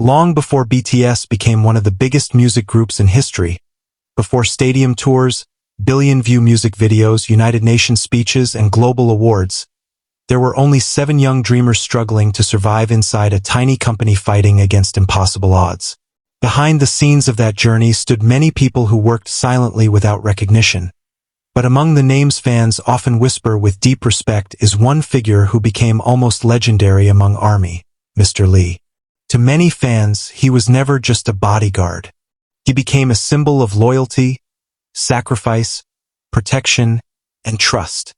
Long before BTS became one of the biggest music groups in history, before stadium tours, billion-view music videos, United Nations speeches, and global awards, there were only 7 young dreamers struggling to survive inside a tiny company fighting against impossible odds. Behind the scenes of that journey stood many people who worked silently without recognition. But among the names fans often whisper with deep respect is one figure who became almost legendary among ARMY, Mr. Lee. To many fans, he was never just a bodyguard. He became a symbol of loyalty, sacrifice, protection, and trust.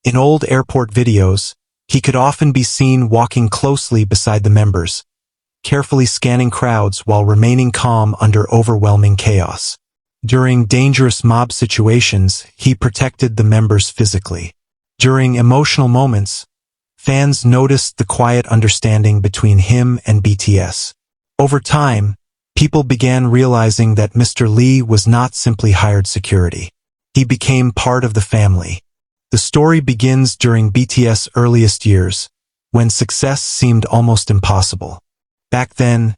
In old airport videos, he could often be seen walking closely beside the members, carefully scanning crowds while remaining calm under overwhelming chaos. During dangerous mob situations, he protected the members physically. During emotional moments, fans noticed the quiet understanding between him and BTS. Over time, people began realizing that Mr. Lee was not simply hired security. He became part of the family. The story begins during BTS' earliest years, when success seemed almost impossible. Back then,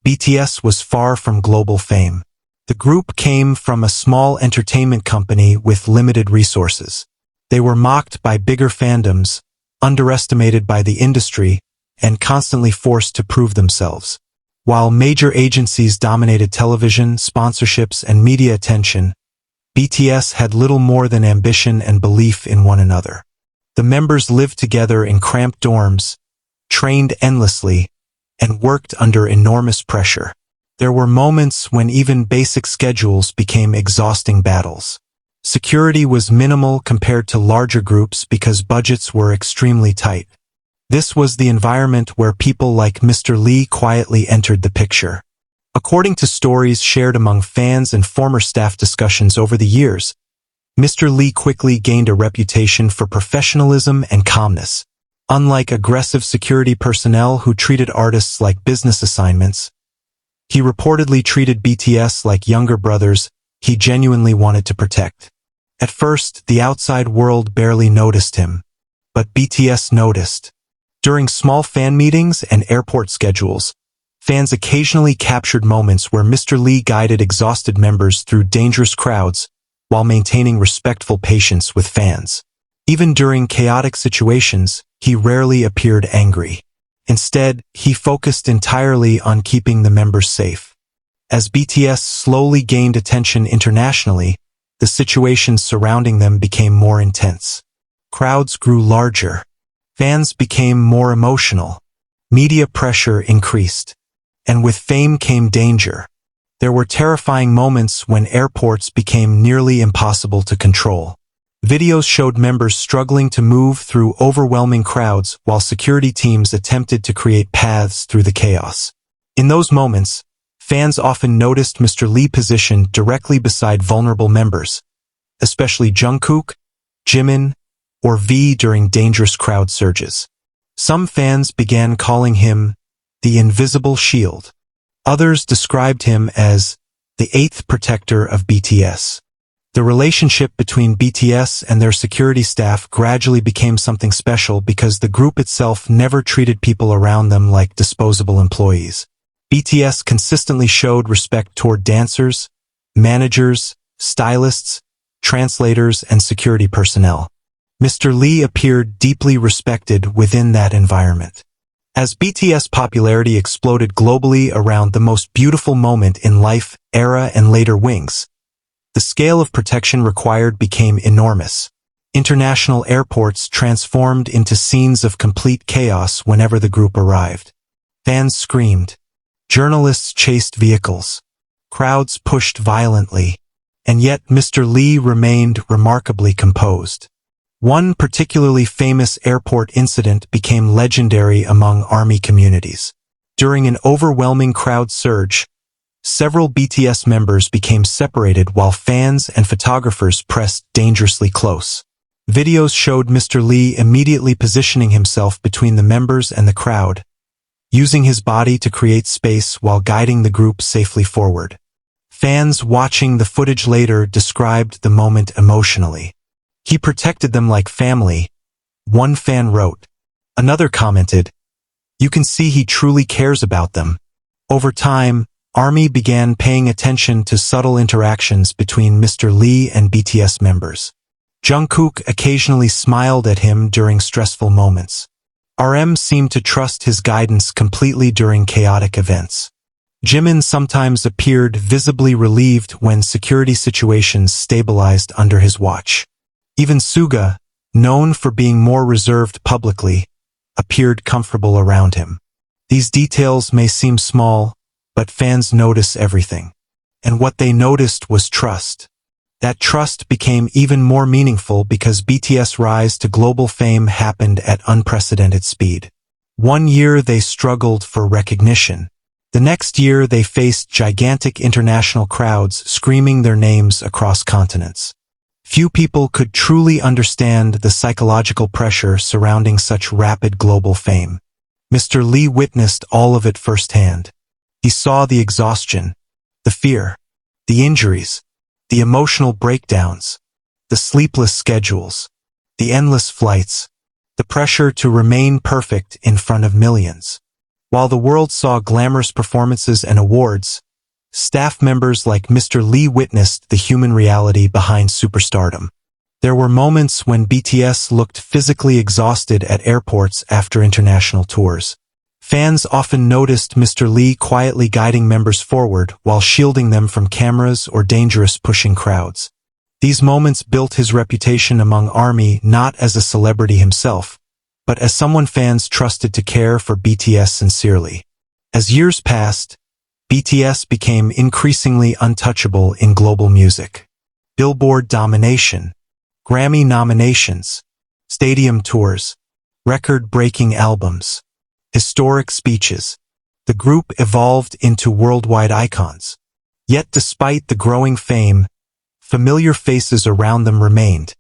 BTS was far from global fame. The group came from a small entertainment company with limited resources. They were mocked by bigger fandoms, underestimated by the industry, and constantly forced to prove themselves. While major agencies dominated television, sponsorships, and media attention, BTS had little more than ambition and belief in one another. The members lived together in cramped dorms, trained endlessly, and worked under enormous pressure. There were moments when even basic schedules became exhausting battles. Security was minimal compared to larger groups because budgets were extremely tight. This was the environment where people like Mr. Lee quietly entered the picture. According to stories shared among fans and former staff discussions over the years, Mr. Lee quickly gained a reputation for professionalism and calmness. Unlike aggressive security personnel who treated artists like business assignments, he reportedly treated BTS like younger brothers he genuinely wanted to protect. At first, the outside world barely noticed him, but BTS noticed. During small fan meetings and airport schedules, fans occasionally captured moments where Mr. Lee guided exhausted members through dangerous crowds while maintaining respectful patience with fans. Even during chaotic situations, he rarely appeared angry. Instead, he focused entirely on keeping the members safe. As BTS slowly gained attention internationally, the situations surrounding them became more intense. Crowds grew larger. Fans became more emotional. Media pressure increased. And with fame came danger. There were terrifying moments when airports became nearly impossible to control. Videos showed members struggling to move through overwhelming crowds while security teams attempted to create paths through the chaos. In those moments, fans often noticed Mr. Lee positioned directly beside vulnerable members, especially Jungkook, Jimin, or V during dangerous crowd surges. Some fans began calling him the Invisible Shield. Others described him as the eighth protector of BTS. The relationship between BTS and their security staff gradually became something special because the group itself never treated people around them like disposable employees. BTS consistently showed respect toward dancers, managers, stylists, translators, and security personnel. Mr. Lee appeared deeply respected within that environment. As BTS popularity exploded globally around the most beautiful moment in life, era, and later wings, the scale of protection required became enormous. International airports transformed into scenes of complete chaos whenever the group arrived. Fans screamed. Journalists chased vehicles. Crowds pushed violently. And yet Mr. Lee remained remarkably composed. One particularly famous airport incident became legendary among ARMY communities. During an overwhelming crowd surge, several BTS members became separated while fans and photographers pressed dangerously close. Videos showed Mr. Lee immediately positioning himself between the members and the crowd, using his body to create space while guiding the group safely forward. Fans watching the footage later described the moment emotionally. "He protected them like family," one fan wrote. Another commented, "You can see he truly cares about them." Over time, ARMY began paying attention to subtle interactions between Mr. Lee and BTS members. Jungkook occasionally smiled at him during stressful moments. RM seemed to trust his guidance completely during chaotic events. Jimin sometimes appeared visibly relieved when security situations stabilized under his watch. Even Suga, known for being more reserved publicly, appeared comfortable around him. These details may seem small, but fans notice everything. And what they noticed was trust. That trust became even more meaningful because BTS' rise to global fame happened at unprecedented speed. One year they struggled for recognition. The next year they faced gigantic international crowds screaming their names across continents. Few people could truly understand the psychological pressure surrounding such rapid global fame. Mr. Lee witnessed all of it firsthand. He saw the exhaustion, the fear, the injuries, the emotional breakdowns, the sleepless schedules, the endless flights, the pressure to remain perfect in front of millions. While the world saw glamorous performances and awards, staff members like Mr. Lee witnessed the human reality behind superstardom. There were moments when BTS looked physically exhausted at airports after international tours. Fans often noticed Mr. Lee quietly guiding members forward while shielding them from cameras or dangerous pushing crowds. These moments built his reputation among ARMY not as a celebrity himself, but as someone fans trusted to care for BTS sincerely. As years passed, BTS became increasingly untouchable in global music. Billboard domination, Grammy nominations, stadium tours, record-breaking albums, historic speeches. The group evolved into worldwide icons. Yet despite the growing fame, familiar faces around them remained,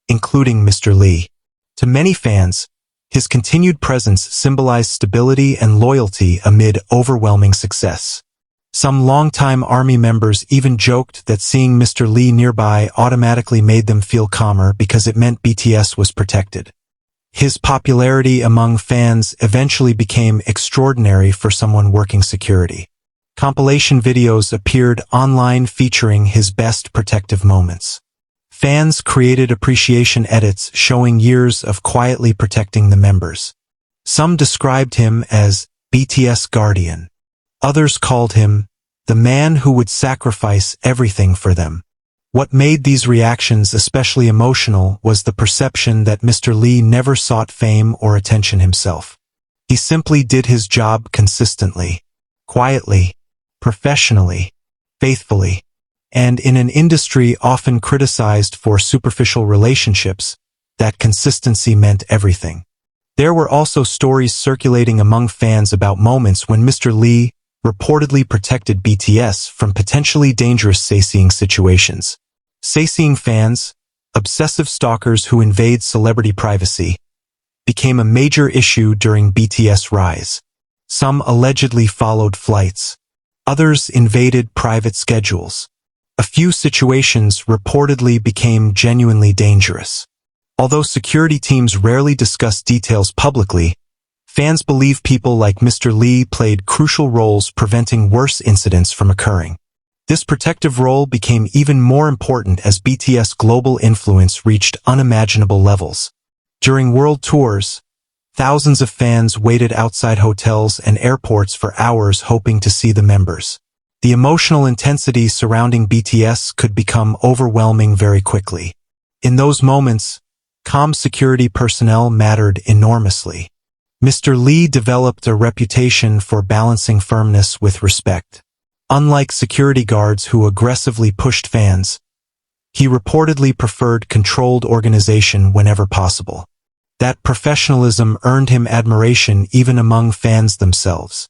including Mr. Lee. To many fans, his continued presence symbolized stability and loyalty amid overwhelming success. Some longtime ARMY members even joked that seeing Mr. Lee nearby automatically made them feel calmer because it meant BTS was protected. His popularity among fans eventually became extraordinary for someone working security. Compilation videos appeared online featuring his best protective moments. Fans created appreciation edits showing years of quietly protecting the members. Some described him as BTS guardian. Others called him the man who would sacrifice everything for them. What made these reactions especially emotional was the perception that Mr. Lee never sought fame or attention himself. He simply did his job consistently, quietly, professionally, faithfully, and in an industry often criticized for superficial relationships, that consistency meant everything. There were also stories circulating among fans about moments when Mr. Lee reportedly protected BTS from potentially dangerous sightseeing situations. Sightseeing fans, obsessive stalkers who invade celebrity privacy, became a major issue during BTS' rise. Some allegedly followed flights. Others invaded private schedules. A few situations reportedly became genuinely dangerous. Although security teams rarely discuss details publicly, fans believe people like Mr. Lee played crucial roles preventing worse incidents from occurring. This protective role became even more important as BTS' global influence reached unimaginable levels. During world tours, thousands of fans waited outside hotels and airports for hours hoping to see the members. The emotional intensity surrounding BTS could become overwhelming very quickly. In those moments, calm security personnel mattered enormously. Mr. Lee developed a reputation for balancing firmness with respect. Unlike security guards who aggressively pushed fans, he reportedly preferred controlled organization whenever possible. That professionalism earned him admiration even among fans themselves.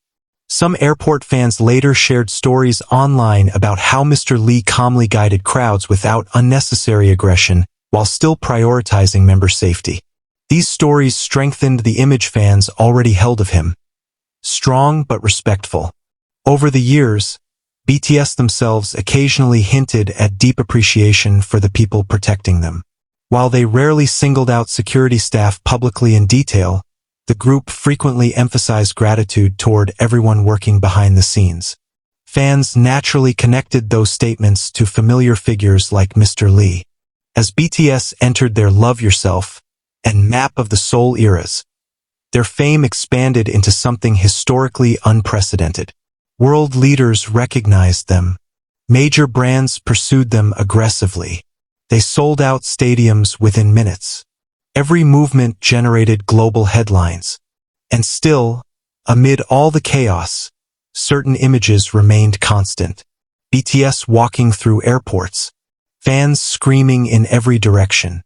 Some airport fans later shared stories online about how Mr. Lee calmly guided crowds without unnecessary aggression while still prioritizing member safety. These stories strengthened the image fans already held of him. Strong but respectful. Over the years, BTS themselves occasionally hinted at deep appreciation for the people protecting them. While they rarely singled out security staff publicly in detail, The group frequently emphasized gratitude toward everyone working behind the scenes. Fans naturally connected those statements to familiar figures like Mr. Lee. As BTS entered their Love Yourself and Map of the Soul eras, their fame expanded into something historically unprecedented. World leaders recognized them. Major brands pursued them aggressively. They sold out stadiums within minutes. Every movement generated global headlines. And still, amid all the chaos, certain images remained constant. BTS walking through airports, fans screaming in every direction,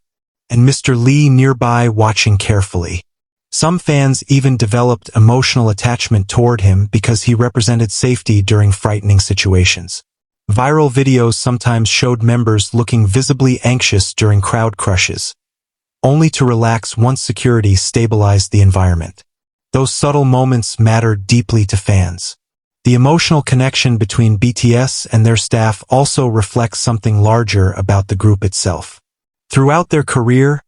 and Mr. Lee nearby watching carefully. Some fans even developed emotional attachment toward him because he represented safety during frightening situations. Viral videos sometimes showed members looking visibly anxious during crowd crushes, only to relax once security stabilized the environment. Those subtle moments mattered deeply to fans. The emotional connection between BTS and their staff also reflects something larger about the group itself. Throughout their career,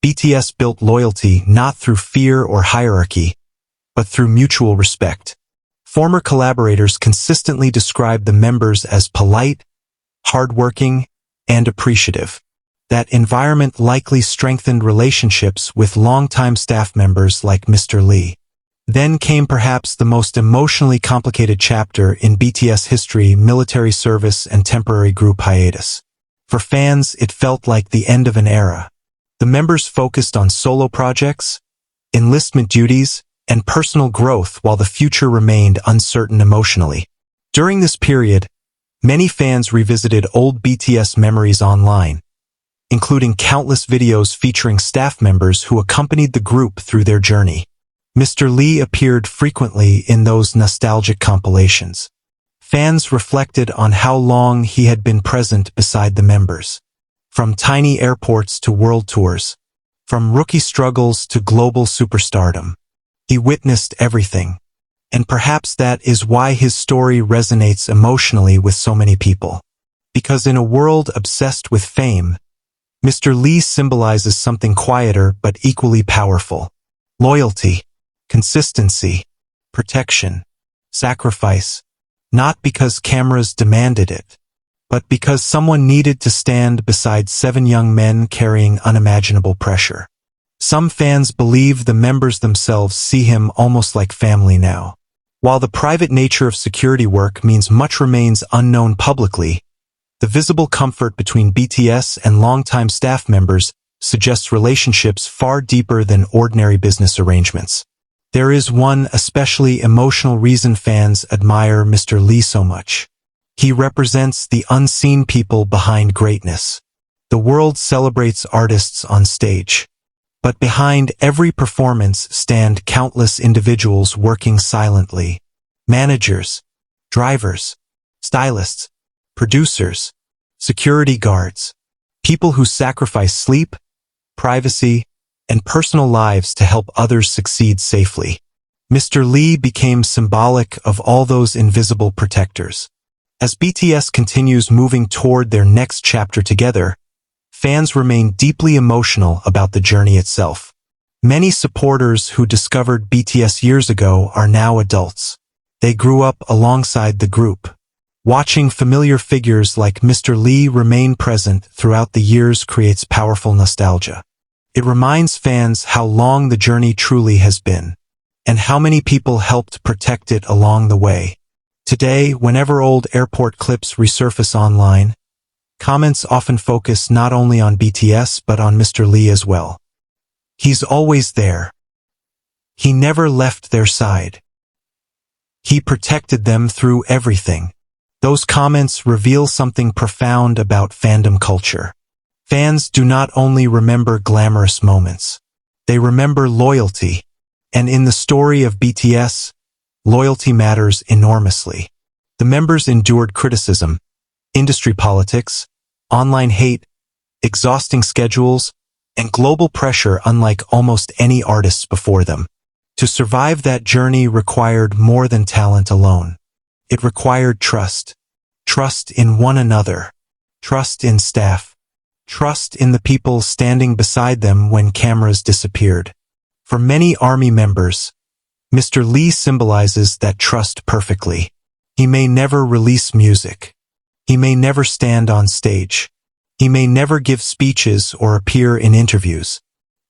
BTS built loyalty not through fear or hierarchy, but through mutual respect. Former collaborators consistently described the members as polite, hardworking, and appreciative. That environment likely strengthened relationships with longtime staff members like Mr. Lee. Then came perhaps the most emotionally complicated chapter in BTS history: military service and temporary group hiatus. For fans, it felt like the end of an era. The members focused on solo projects, enlistment duties, and personal growth while the future remained uncertain emotionally. During this period, many fans revisited old BTS memories online, including countless videos featuring staff members who accompanied the group through their journey. Mr. Lee appeared frequently in those nostalgic compilations. Fans reflected on how long he had been present beside the members. From tiny airports to world tours, from rookie struggles to global superstardom, he witnessed everything. And perhaps that is why his story resonates emotionally with so many people. Because in a world obsessed with fame, Mr. Lee symbolizes something quieter but equally powerful: loyalty, consistency, protection, sacrifice, not because cameras demanded it, but because someone needed to stand beside 7 young men carrying unimaginable pressure. Some fans believe the members themselves see him almost like family now. While the private nature of security work means much remains unknown publicly, the visible comfort between BTS and longtime staff members suggests relationships far deeper than ordinary business arrangements. There is one especially emotional reason fans admire Mr. Lee so much. He represents the unseen people behind greatness. The world celebrates artists on stage, but behind every performance stand countless individuals working silently. Managers, drivers, stylists, producers, security guards, people who sacrifice sleep, privacy, and personal lives to help others succeed safely. Mr. Lee became symbolic of all those invisible protectors. As BTS continues moving toward their next chapter together, fans remain deeply emotional about the journey itself. Many supporters who discovered BTS years ago are now adults. They grew up alongside the group. Watching familiar figures like Mr. Lee remain present throughout the years creates powerful nostalgia. It reminds fans how long the journey truly has been, and how many people helped protect it along the way. Today, whenever old airport clips resurface online, comments often focus not only on BTS but on Mr. Lee as well. He's always there. He never left their side. He protected them through everything. Those comments reveal something profound about fandom culture. Fans do not only remember glamorous moments, they remember loyalty. And in the story of BTS, loyalty matters enormously. The members endured criticism, industry politics, online hate, exhausting schedules, and global pressure unlike almost any artists before them. To survive that journey required more than talent alone. It required trust. Trust in one another. Trust in staff. Trust in the people standing beside them when cameras disappeared. For many Army members, Mr. Lee symbolizes that trust perfectly. He may never release music. He may never stand on stage. He may never give speeches or appear in interviews.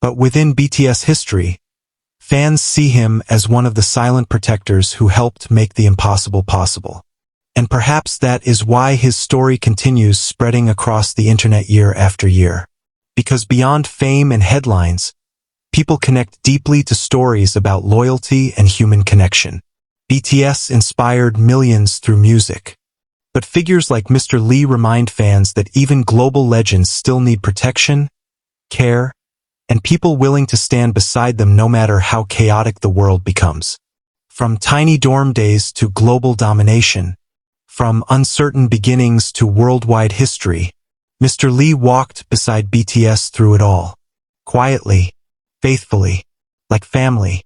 But within BTS history, fans see him as one of the silent protectors who helped make the impossible possible. And perhaps that is why his story continues spreading across the internet year after year. Because beyond fame and headlines, people connect deeply to stories about loyalty and human connection. BTS inspired millions through music. But figures like Mr. Lee remind fans that even global legends still need protection, care, and people willing to stand beside them no matter how chaotic the world becomes. From tiny dorm days to global domination, from uncertain beginnings to worldwide history, Mr. Lee walked beside BTS through it all. Quietly, faithfully, like family.